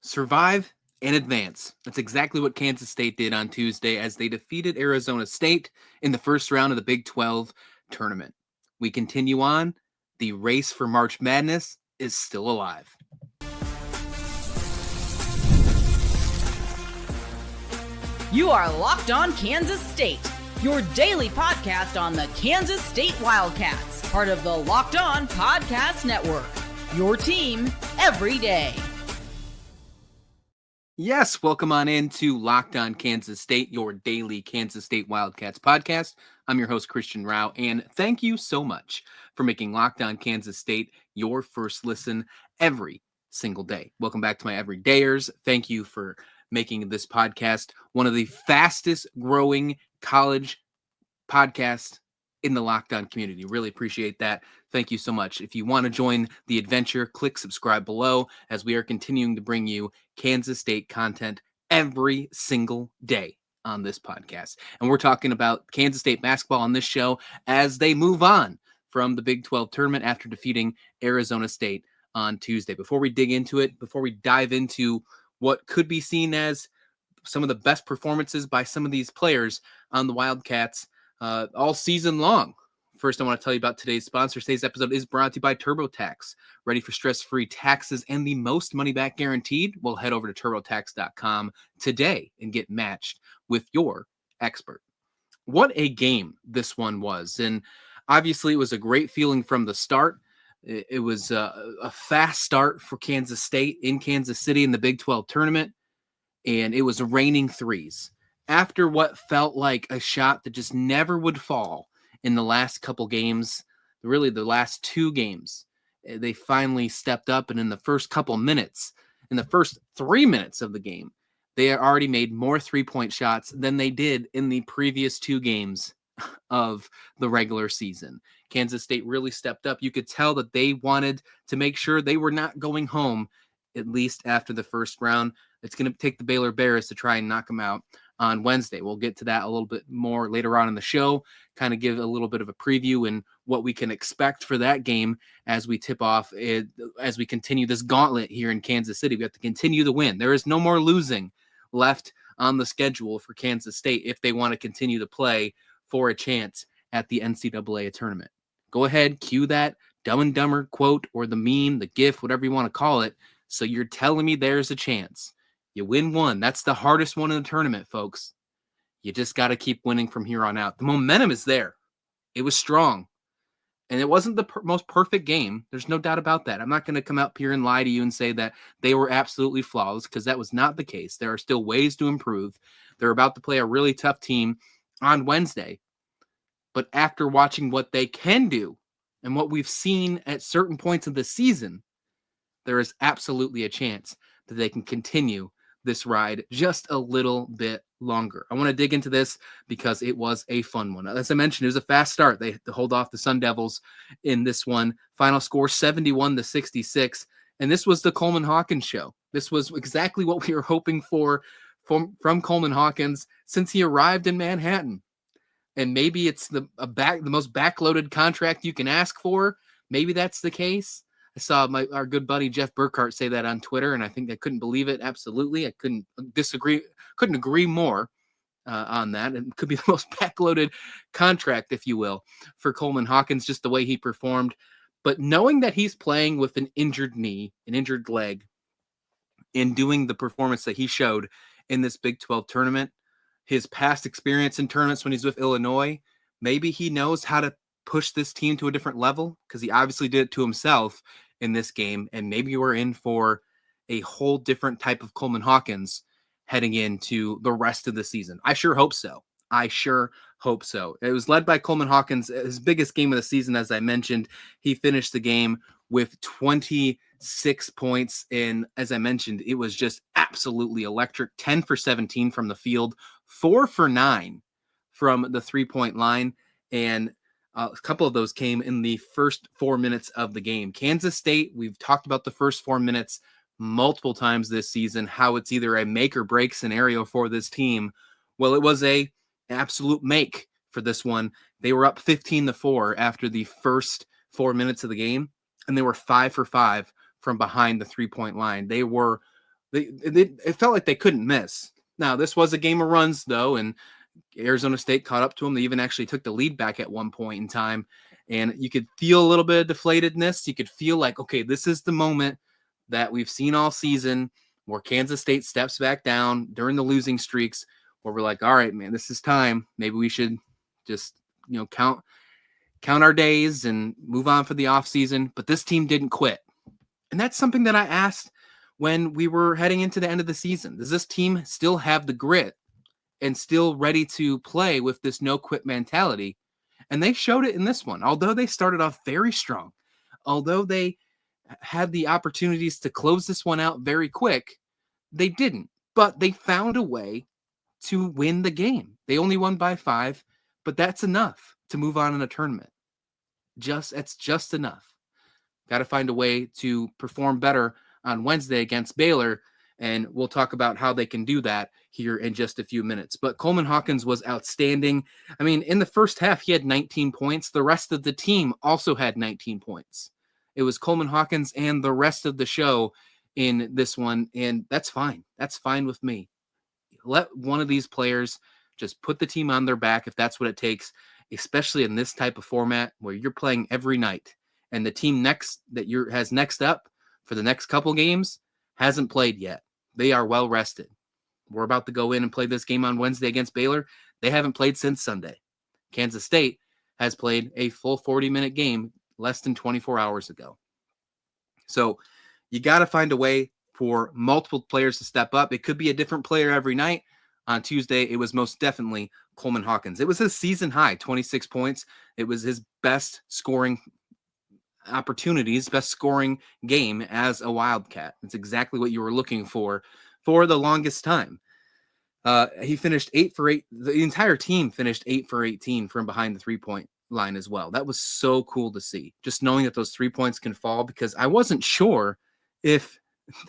Survive and advance. That's exactly what Kansas State did on Tuesday as they defeated Arizona State in the first round of the Big 12 tournament. We continue on. The race for March Madness is still alive. You are Locked On Kansas State, your daily podcast on the Kansas State Wildcats, part of the Locked On Podcast Network, your team every day. Yes, welcome on into Locked On Kansas State, your daily Kansas State Wildcats podcast. I'm your host, Christian Rao, and thank you so much for making Locked On Kansas State your first listen every single day. Welcome back to my everydayers. Thank you for making this podcast one of the fastest growing college podcasts in the Locked On community. Really appreciate that. Thank you so much. If you want to join the adventure, click subscribe below as we are continuing to bring you Kansas State content every single day on this podcast. And we're talking about Kansas State basketball on this show as they move on from the Big 12 tournament after defeating Arizona State on Tuesday. Before we dig into it, before we dive into what could be seen as some of the best performances by some of these players on the Wildcats all season long. First, I want to tell you about today's sponsor. Today's episode is brought to you by TurboTax. Ready for stress-free taxes and the most money back guaranteed? Well, head over to TurboTax.com today and get matched with your expert. What a game this one was. And obviously, it was a great feeling from the start. It was a fast start for Kansas State in Kansas City in the Big 12 tournament, and it was raining threes. After what felt like a shot that just never would fall in the last couple games, really the last two games, they finally stepped up, and in the first couple minutes, in the first 3 minutes of the game, they had already made more three-point shots than they did in the previous two games of the regular season. Kansas State really stepped up. You could tell that they wanted to make sure they were not going home, at least after the first round. It's going to take the Baylor Bears to try and knock them out on Wednesday. We'll get to that a little bit more later on in the show, kind of give a little bit of a preview and what we can expect for that game as we tip off, as we continue this gauntlet here in Kansas City. We have to continue to win. There is no more losing left on the schedule for Kansas State if they want to continue to play for a chance at the NCAA tournament. Go ahead, cue that Dumb and Dumber quote or the meme, the GIF, whatever you want to call it. So you're telling me there's a chance. You win one. That's the hardest one in the tournament, folks. You just got to keep winning from here on out. The momentum is there. It was strong. And it wasn't the most perfect game. There's no doubt about that. I'm not going to come up here and lie to you and say that they were absolutely flawless, because that was not the case. There are still ways to improve. They're about to play a really tough team on Wednesday. But after watching what they can do and what we've seen at certain points of the season, there is absolutely a chance that they can continue this ride just a little bit longer. I want to dig into this because it was a fun one. As I mentioned, it was a fast start. They had to hold off the Sun Devils in this one. Final score 71-66. And this was the Coleman Hawkins show. This was exactly what we were hoping for from Coleman Hawkins since he arrived in Manhattan. And maybe it's the most backloaded contract you can ask for. Maybe that's the case. I saw our good buddy Jeff Burkhart say that on Twitter, and I think I couldn't believe it. Absolutely. I couldn't agree more on that. It could be the most backloaded contract, if you will, for Coleman Hawkins, just the way he performed. But knowing that he's playing with an injured knee, an injured leg, and doing the performance that he showed in this Big 12 tournament, his past experience in tournaments when he's with Illinois, maybe he knows how to push this team to a different level, because he obviously did it to himself in this game. And maybe we're in for a whole different type of Coleman Hawkins heading into the rest of the season. I sure hope so. It was led by Coleman Hawkins, his biggest game of the season. As I mentioned, he finished the game with 26 points. And as I mentioned, it was just absolutely electric. 10 for 17 from the field, 4 for 9 from the 3-point line. And a couple of those came in the first 4 minutes of the game. Kansas State, we've talked about the first 4 minutes multiple times this season, how it's either a make or break scenario for this team. Well, it was an absolute make for this one. They were up 15-4 after the first 4 minutes of the game, and they were 5 for 5 from behind the 3-point line. They were It felt like they couldn't miss. Now, this was a game of runs, though, and Arizona State caught up to them. They even actually took the lead back at one point in time, and you could feel a little bit of deflatedness. You could feel like, okay, this is the moment that we've seen all season where Kansas State steps back down during the losing streaks, where we're like, all right, man, this is time. Maybe we should just, count our days and move on for the offseason. But this team didn't quit. And that's something that I asked when we were heading into the end of the season. Does this team still have the grit and still ready to play with this no quit mentality? And they showed it in this one. Although they started off very strong, although they had the opportunities to close this one out very quick, they didn't. But they found a way to win the game. They only won by 5, but that's enough to move on in a tournament. It's just enough. Got to find a way to perform better on Wednesday against Baylor, and we'll talk about how they can do that here in just a few minutes. But Coleman Hawkins was outstanding. I mean, in the first half, he had 19 points. The rest of the team also had 19 points. It was Coleman Hawkins and the rest of the show in this one, and that's fine. That's fine with me. Let one of these players just put the team on their back if that's what it takes, especially in this type of format where you're playing every night. And the team has next up for the next couple games hasn't played yet. They are well rested. We're about to go in and play this game on Wednesday against Baylor. They haven't played since Sunday. Kansas State has played a full 40-minute game less than 24 hours ago. So you got to find a way for multiple players to step up. It could be a different player every night. On Tuesday, it was most definitely Coleman Hawkins. It was his season high, 26 points. It was his best scoring opportunities, best scoring game as a Wildcat. It's exactly what you were looking for the longest time. He finished 8 for 8. The entire team finished 8 for 18 from behind the 3-point line as well. That was so cool to see, just knowing that those 3 points can fall, because I wasn't sure if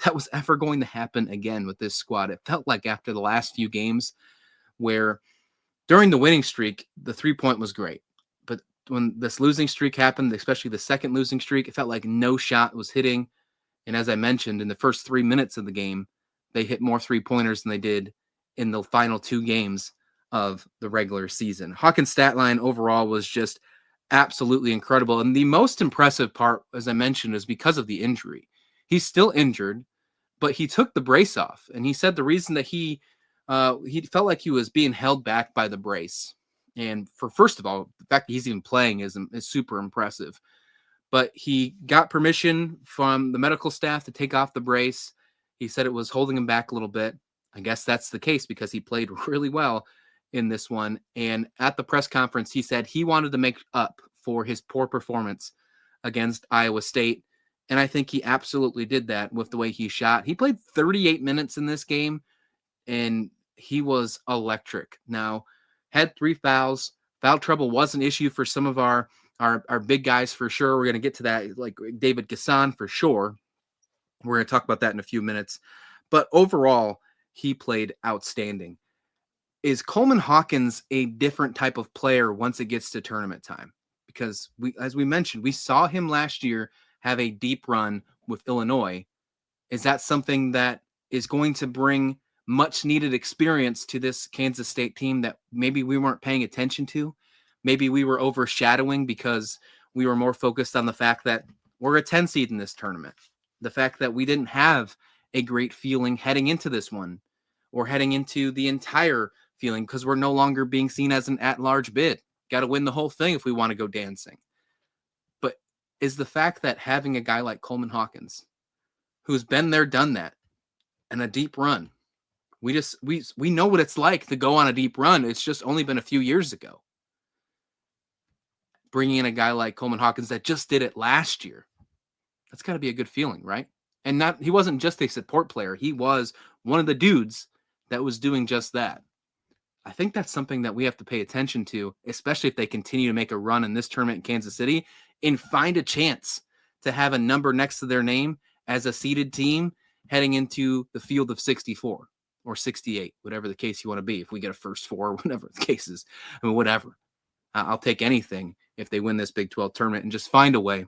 that was ever going to happen again with this squad. It felt like after the last few games where during the winning streak, the 3-point was great. But when this losing streak happened, especially the second losing streak, it felt like no shot was hitting. And as I mentioned, in the first 3 minutes of the game, they hit more 3-pointers than they did in the final 2 games of the regular season. Hawkins' stat line overall was just absolutely incredible. And the most impressive part, as I mentioned, is because of the injury. He's still injured, but he took the brace off. And he said the reason that he felt like he was being held back by the brace. And first of all, the fact that he's even playing is super impressive. But he got permission from the medical staff to take off the brace. He said it was holding him back a little bit. I guess that's the case because he played really well in this one. And at the press conference, he said he wanted to make up for his poor performance against Iowa State. And I think he absolutely did that with the way he shot. He played 38 minutes in this game, and he was electric. Now, had 3 fouls. Foul trouble was an issue for some of our big guys for sure. We're going to get to that, like David Gasson for sure. We're going to talk about that in a few minutes. But overall, he played outstanding. Is Coleman Hawkins a different type of player once it gets to tournament time? Because as we mentioned, we saw him last year have a deep run with Illinois. Is that something that is going to bring much needed experience to this Kansas State team that maybe we weren't paying attention to? Maybe we were overshadowing because we were more focused on the fact that we're a 10 seed in this tournament. The fact that we didn't have a great feeling heading into this one or heading into the entire feeling because we're no longer being seen as an at-large bid. Got to win the whole thing if we want to go dancing. But is the fact that having a guy like Coleman Hawkins, who's been there, done that, and a deep run, we know what it's like to go on a deep run. It's just only been a few years ago. Bringing in a guy like Coleman Hawkins that just did it last year, that's got to be a good feeling, right? And he wasn't just a support player. He was one of the dudes that was doing just that. I think that's something that we have to pay attention to, especially if they continue to make a run in this tournament in Kansas City and find a chance to have a number next to their name as a seeded team heading into the field of 64 or 68, whatever the case you want to be. If we get a first 4, whatever the case is, I mean, whatever. I'll take anything if they win this Big 12 tournament and just find a way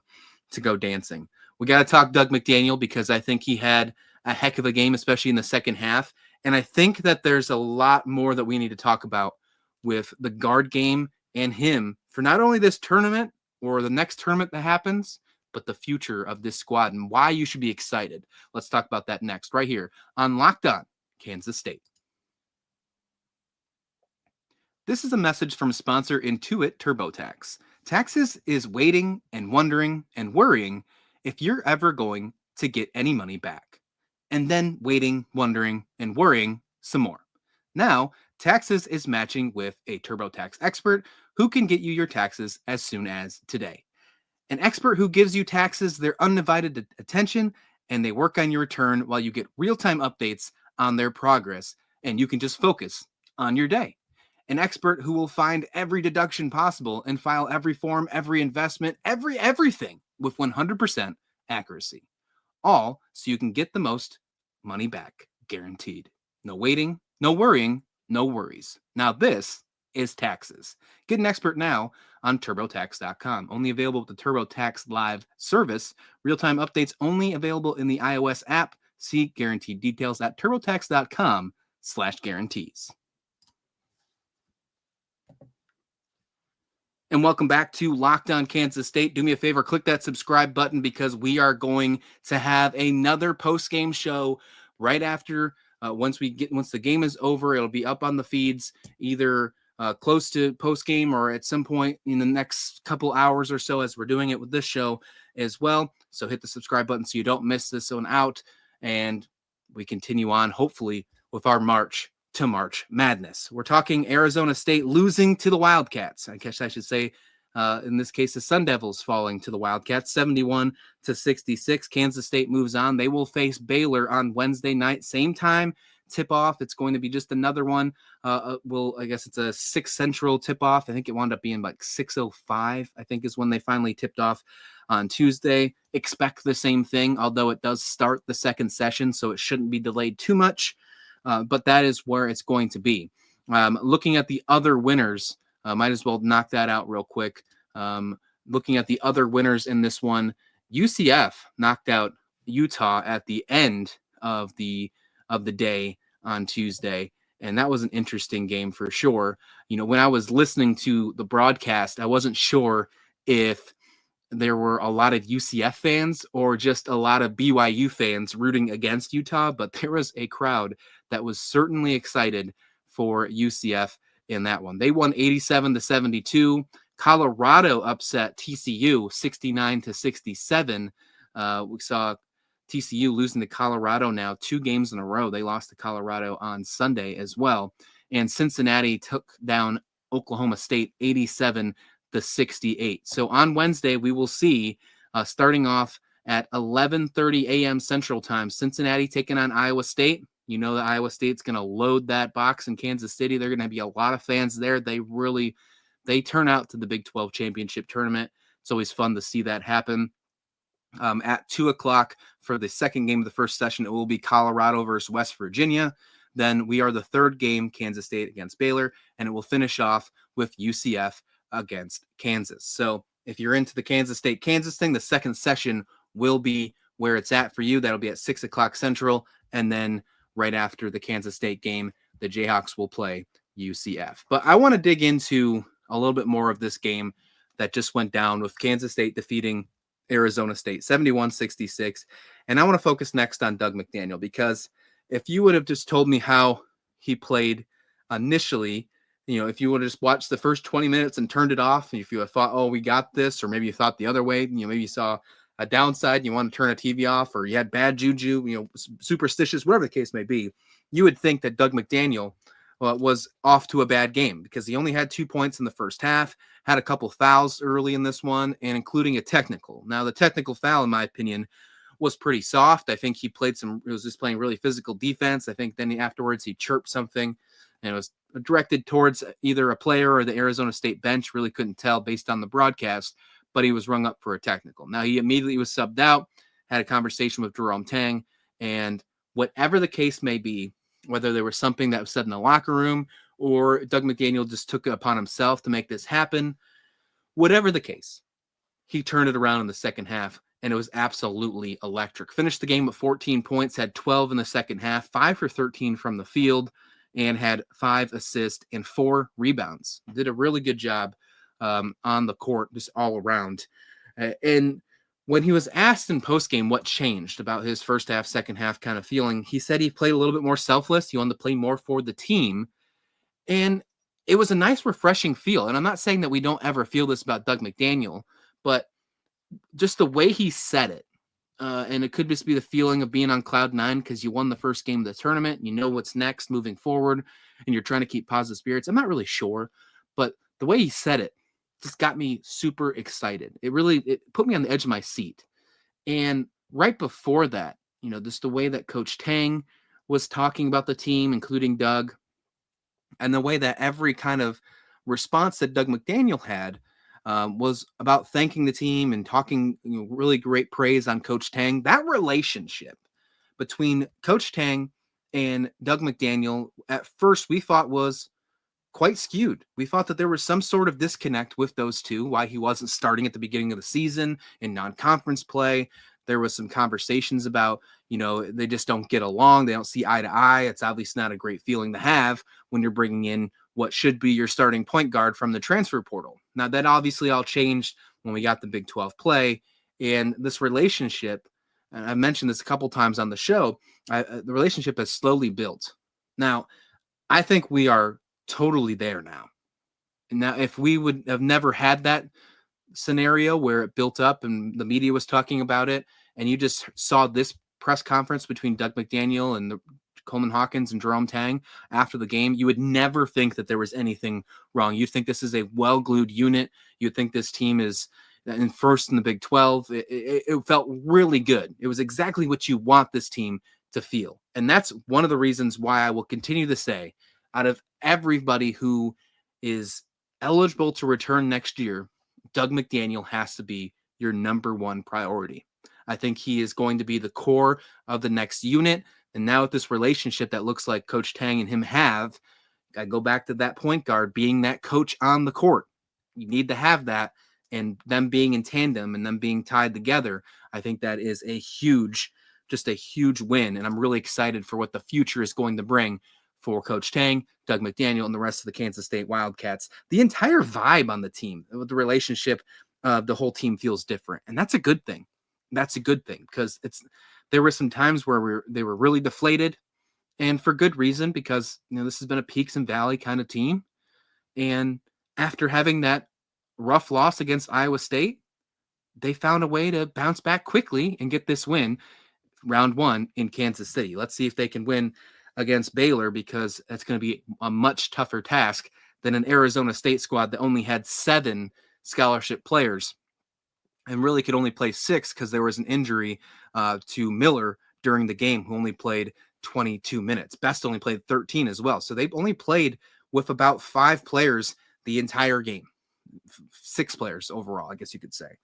to go dancing. We got to talk Doug McDaniel because I think he had a heck of a game, especially in the second half. And I think that there's a lot more that we need to talk about with the guard game and him for not only this tournament or the next tournament that happens, but the future of this squad and why you should be excited. Let's talk about that next, right here on Locked On Kansas State. This is a message from sponsor Intuit TurboTax. Taxes is waiting and wondering and worrying if you're ever going to get any money back. And then waiting, wondering, and worrying some more. Now, Taxes is matching with a TurboTax expert who can get you your taxes as soon as today. An expert who gives you taxes their undivided attention, and they work on your return while you get real-time updates on their progress, and you can just focus on your day. An expert who will find every deduction possible and file every form, every investment, everything with 100% accuracy. All so you can get the most money back, guaranteed. No waiting, no worrying, no worries. Now this is Taxes. Get an expert now on TurboTax.com. Only available with the TurboTax Live service. Real-time updates only available in the iOS app. See guaranteed details at TurboTax.com/guarantees. And welcome back to Locked On Kansas State. Do me a favor, click that subscribe button because we are going to have another post-game show right after once the game is over. It'll be up on the feeds either close to post-game or at some point in the next couple hours or so as we're doing it with this show as well. So hit the subscribe button so you don't miss this one out. And we continue on, hopefully, with our march to March Madness. We're talking Arizona State losing to the Wildcats. I guess I should say, in this case, the Sun Devils falling to the Wildcats, 71-66. Kansas State moves on. They will face Baylor on Wednesday night, same time, tip-off. It's going to be just another one. I guess it's a 6 Central tip-off. I think it wound up being like 6:05, I think is when they finally tipped off on Tuesday. Expect the same thing, although it does start the second session, so it shouldn't be delayed too much. But that is where it's going to be. Looking at the other winners, might as well knock that out real quick. Looking at the other winners in this one, UCF knocked out Utah at the end of the day on Tuesday, and that was an interesting game for sure. You know, when I was listening to the broadcast, I wasn't sure if there were a lot of UCF fans or just a lot of BYU fans rooting against Utah, but there was a crowd that was certainly excited for UCF in that one. They won 87-72. Colorado upset TCU 69-67. We saw TCU losing to Colorado now 2 games in a row. They lost to Colorado on Sunday as well. And Cincinnati took down Oklahoma State 87-68. So on Wednesday, we will see, starting off at 11:30 a.m. Central Time, Cincinnati taking on Iowa State. You know that Iowa State's going to load that box in Kansas City. They're going to be a lot of fans there. They turn out to the Big 12 championship tournament. It's always fun to see that happen. At 2 o'clock for the second game of the first session, it will be Colorado versus West Virginia. Then we are the third game, Kansas State against Baylor, and it will finish off with UCF against Kansas. So if you're into the Kansas State-Kansas thing, the second session will be where it's at for you. That'll be at 6 o'clock Central, and then right after the Kansas State game, the Jayhawks will play UCF. But I want to dig into a little bit more of this game that just went down with Kansas State defeating Arizona State 71-66. And I want to focus next on Doug McDaniel, because if you would have just told me how he played initially, you know, if you would have just watched the first 20 minutes and turned it off, and if you had thought, oh, we got this, or maybe you thought the other way, you know, maybe you saw a downside and you want to turn a TV off, or you had bad juju, you know, superstitious, whatever the case may be, you would think that Doug McDaniel was off to a bad game, because he only had 2 points in the first half, had a couple fouls early in this one, and including a technical. Now, the technical foul, in my opinion, was pretty soft. I think he was just playing really physical defense. I think then afterwards he chirped something, and it was directed towards either a player or the Arizona State bench. Really couldn't tell based on the broadcast, but he was rung up for a technical. Now, he immediately was subbed out, had a conversation with Jerome Tang, and whatever the case may be, whether there was something that was said in the locker room or Doug McDaniel just took it upon himself to make this happen, whatever the case, he turned it around in the second half and it was absolutely electric. Finished the game with 14 points, had 12 in the second half, 5 for 13 from the field, and had 5 assists and 4 rebounds. Did a really good job on the court, just all around. And when he was asked in postgame what changed about his first half, second half kind of feeling, he said he played a little bit more selfless. He wanted to play more for the team. And it was a nice, refreshing feel. And I'm not saying that we don't ever feel this about Doug McDaniel, but just the way he said it, and it could just be the feeling of being on cloud nine because you won the first game of the tournament, you know what's next moving forward, and you're trying to keep positive spirits. I'm not really sure, but the way he said it just got me super excited. It put me on the edge of my seat. And right before that, just the way that Coach Tang was talking about the team, including Doug, and the way that every kind of response that Doug McDaniel had was about thanking the team and talking really great praise on Coach Tang. That relationship between Coach Tang and Doug McDaniel, at first we thought was quite skewed. We thought that there was some sort of disconnect with those two, why he wasn't starting at the beginning of the season in non-conference play. There was some conversations about, they just don't get along. They don't see eye to eye. It's obviously not a great feeling to have when you're bringing in what should be your starting point guard from the transfer portal. Now, that obviously all changed when we got the Big 12 play. And this relationship, and I've mentioned this a couple times on the show, the relationship has slowly built. Now, I think we are totally there now. And now, if we would have never had that scenario where it built up and the media was talking about it, and you just saw this press conference between Doug McDaniel and Coleman Hawkins and Jerome Tang after the game, you would never think that there was anything wrong. You'd think this is a well-glued unit. You'd think this team is in first in the Big 12. It felt really good. It was exactly what you want this team to feel. And that's one of the reasons why I will continue to say, out of everybody who is eligible to return next year, Doug McDaniel has to be your number one priority. I think he is going to be the core of the next unit. And now with this relationship that looks like Coach Tang and him have, I go back to that point guard being that coach on the court. You need to have that, and them being in tandem and them being tied together. I think that is just a huge win. And I'm really excited for what the future is going to bring for Coach Tang, Doug McDaniel, and the rest of the Kansas State Wildcats. The entire vibe on the team, with the relationship, the whole team feels different. And that's a good thing. That's a good thing, because there were some times where they were really deflated, and for good reason, because this has been a peaks and valley kind of team. And after having that rough loss against Iowa State, they found a way to bounce back quickly and get this win, round one in Kansas City. Let's see if they can win against Baylor, because that's going to be a much tougher task than an Arizona State squad that only had 7 scholarship players and really could only play 6 because there was an injury to Miller during the game, who only played 22 minutes. Best only played 13 as well. So they only played with about 5 players the entire game. 6 players overall, I guess you could say.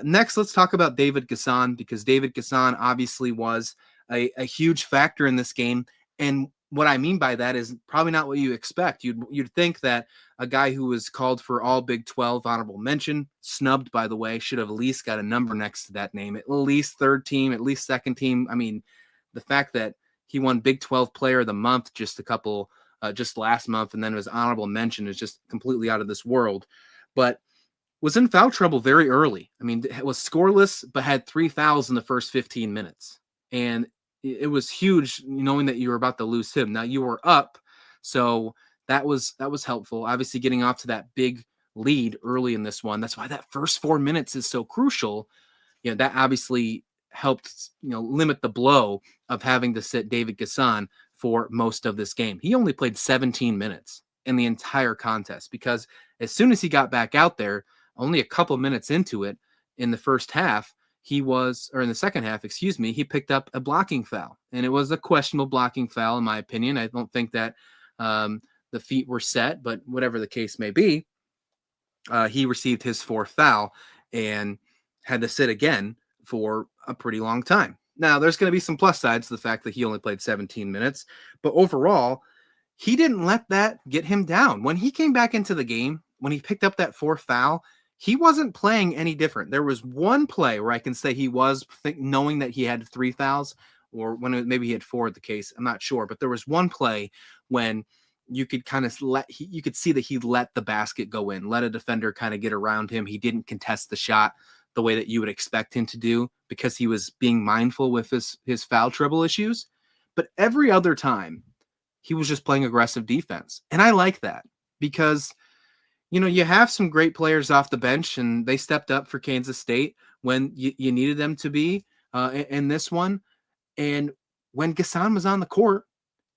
Next, let's talk about David Gasson, because David Gasson obviously was a huge factor in this game. And what I mean by that is probably not what you expect. You'd think that a guy who was called for all Big 12 honorable mention, snubbed, by the way, should have at least got a number next to that name, at least third team, at least second team. I mean, the fact that he won Big 12 Player of the Month just last month, and then was honorable mention is just completely out of this world. But was in foul trouble very early. I mean, it was scoreless, but had 3 fouls in the first 15 minutes. And it was huge knowing that you were about to lose him. Now you were up, so that was helpful. Obviously, getting off to that big lead early in this one. That's why that first 4 minutes is so crucial. That obviously helped limit the blow of having to sit David Gasson for most of this game. He only played 17 minutes in the entire contest, because as soon as he got back out there, only a couple minutes into it in the first half, in the second half, he picked up a blocking foul, and it was a questionable blocking foul in my opinion. I don't think that the feet were set, but whatever the case may be, he received his 4th foul and had to sit again for a pretty long time. Now, there's going to be some plus sides to the fact that he only played 17 minutes, but overall, he didn't let that get him down. When he came back into the game, when he picked up that 4th foul, he wasn't playing any different. There was one play where I can say he was knowing that he had 3 fouls, or when maybe he had 4 at the case. I'm not sure, but there was one play when you could kind of you could see that he let the basket go in, let a defender kind of get around him. He didn't contest the shot the way that you would expect him to do because he was being mindful with his foul trouble issues. But every other time, he was just playing aggressive defense. And I like that because, you have some great players off the bench, and they stepped up for Kansas State when you needed them to be in this one. And when Gassan was on the court,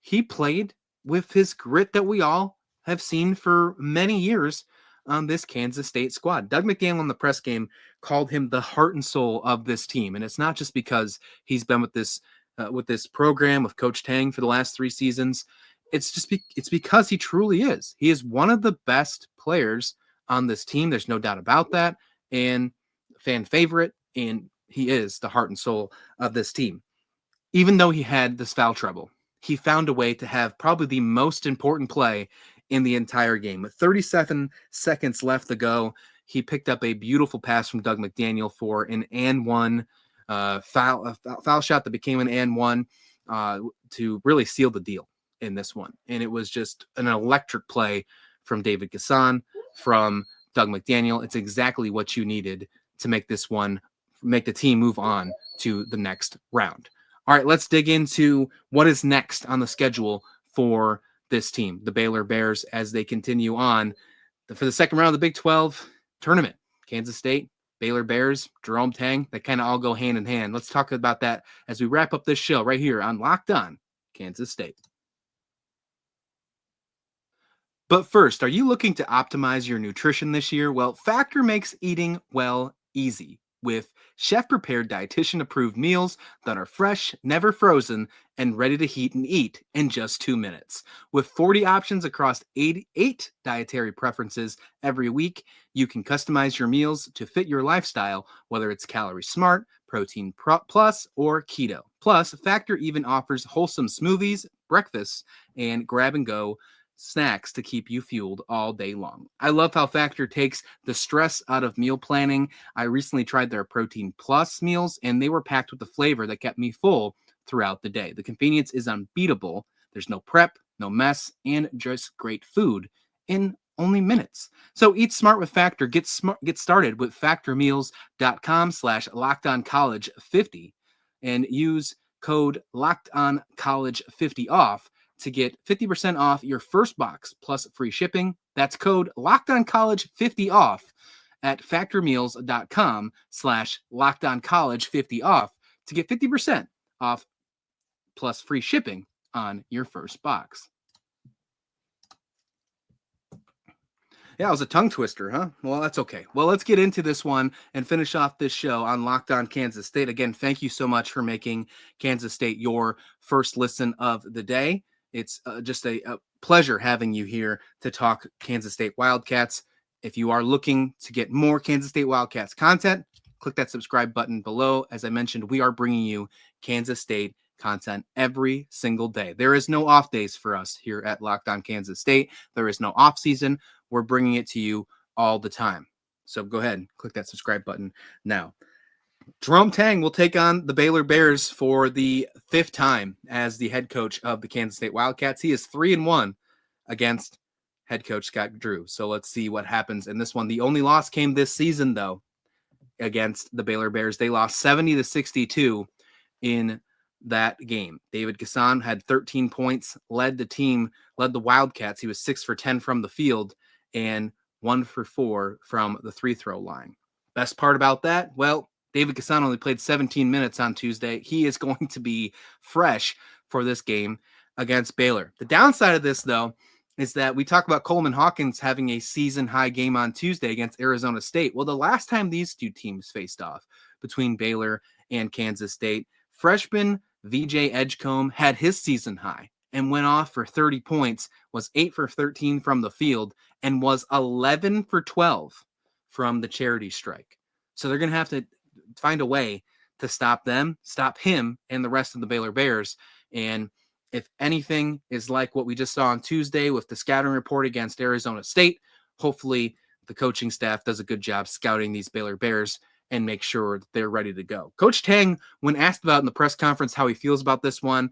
he played with his grit that we all have seen for many years on this Kansas State squad. Doug McDaniel in the press game called him the heart and soul of this team. And it's not just because he's been with this program with Coach Tang for the last 3 seasons. It's because he truly is. He is one of the best players on this team. There's no doubt about that. And fan favorite. And he is the heart and soul of this team. Even though he had this foul trouble, he found a way to have probably the most important play in the entire game. With 37 seconds left to go, he picked up a beautiful pass from Doug McDaniel for an and one foul shot that became an and one to really seal the deal in this one. And it was just an electric play from David Gassan, from Doug McDaniel. It's exactly what you needed to make the team move on to the next round. All right, let's dig into what is next on the schedule for this team, the Baylor Bears, as they continue on for the second round of the Big 12 tournament. Kansas State, Baylor Bears, Jerome Tang, they kind of all go hand in hand. Let's talk about that as we wrap up this show right here on Locked On Kansas State. But first, are you looking to optimize your nutrition this year? Well, Factor makes eating well easy with chef-prepared, dietitian-approved meals that are fresh, never frozen, and ready to heat and eat in just 2 minutes. With 40 options across 8 dietary preferences every week, you can customize your meals to fit your lifestyle, whether it's calorie smart, protein plus, or keto. Plus, Factor even offers wholesome smoothies, breakfasts, and grab-and-go snacks to keep you fueled all day long. I love how Factor takes the stress out of meal planning. I recently tried their Protein Plus meals, and they were packed with the flavor that kept me full throughout the day. The convenience is unbeatable. There's no prep, no mess, and just great food in only minutes. So eat smart with Factor. Get started with factormeals.com/LockedOnCollege50 and use code LockedOnCollege50 off to get 50% off your first box plus free shipping. That's code LockedOnCollege50 off at factormeals.com/LockedOnCollege50 off to get 50% off plus free shipping on your first box. Yeah, it was a tongue twister, huh? Well, that's okay. Well, let's get into this one and finish off this show on Locked On Kansas State. Again, thank you so much for making Kansas State your first listen of the day. It's just a pleasure having you here to talk Kansas State Wildcats. If you are looking to get more Kansas State Wildcats content, click that subscribe button below. As I mentioned, we are bringing you Kansas State content every single day. There is no off days for us here at Locked On Kansas State. There is no off season. We're bringing it to you all the time. So go ahead and click that subscribe button now. Jerome Tang will take on the Baylor Bears for the 5th time as the head coach of the Kansas State Wildcats. He is 3-1 against head coach Scott Drew. So let's see what happens in this one. The only loss came this season, though, against the Baylor Bears. They lost 70-62 in that game. David Gassan had 13 points, led the Wildcats. He was 6 for 10 from the field and 1 for 4 from the free throw line. Best part about that? Well, David Gassan only played 17 minutes on Tuesday. He is going to be fresh for this game against Baylor. The downside of this, though, is that we talk about Coleman Hawkins having a season-high game on Tuesday against Arizona State. Well, the last time these two teams faced off between Baylor and Kansas State, freshman VJ Edgecomb had his season high and went off for 30 points, was 8 for 13 from the field, and was 11 for 12 from the charity strike. So they're going to have to find a way to stop him, and the rest of the Baylor Bears. And if anything is like what we just saw on Tuesday with the scattering report against Arizona State, hopefully the coaching staff does a good job scouting these Baylor Bears and make sure they're ready to go. Coach Tang, when asked about in the press conference how he feels about this one,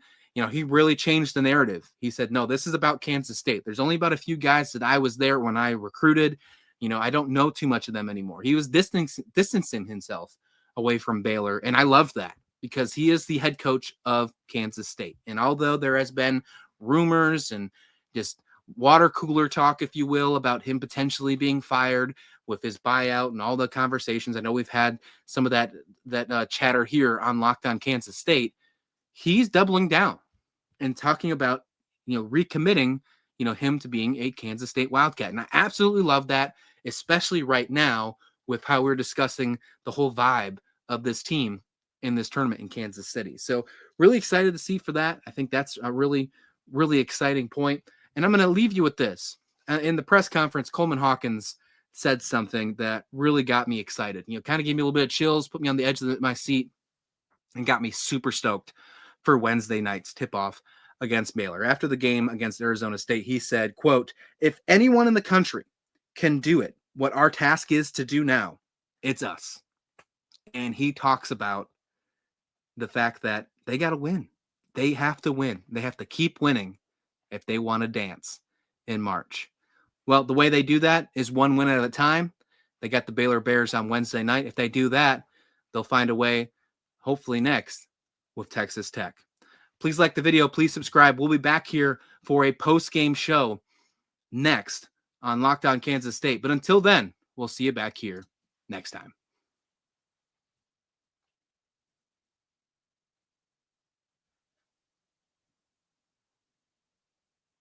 he really changed the narrative. He said, no, this is about Kansas State. There's only about a few guys that I was there when I recruited. I don't know too much of them anymore. He was distancing himself away from Baylor, and I love that because he is the head coach of Kansas State. And although there has been rumors and just water cooler talk, if you will, about him potentially being fired with his buyout and all the conversations, I know we've had some of that chatter here on Locked On Kansas State. He's doubling down and talking about, recommitting, him to being a Kansas State Wildcat. And I absolutely love that, especially right now with how we're discussing the whole vibe of this team in this tournament in Kansas City. So really excited to see for that. I think that's a really, really exciting point. And I'm going to leave you with this. In the press conference, Coleman Hawkins said something that really got me excited. Kind of gave me a little bit of chills, put me on the edge of my seat, and got me super stoked for Wednesday night's tip-off against Baylor. After the game against Arizona State, he said, quote, "If anyone in the country can do it, what our task is to do now, it's us." And he talks about the fact that they got to win. They have to win. They have to keep winning if they want to dance in March. Well, the way they do that is one win at a time. They got the Baylor Bears on Wednesday night. If they do that, they'll find a way, hopefully next, with Texas Tech. Please like the video. Please subscribe. We'll be back here for a post-game show next on Locked On Kansas State. But until then, we'll see you back here next time.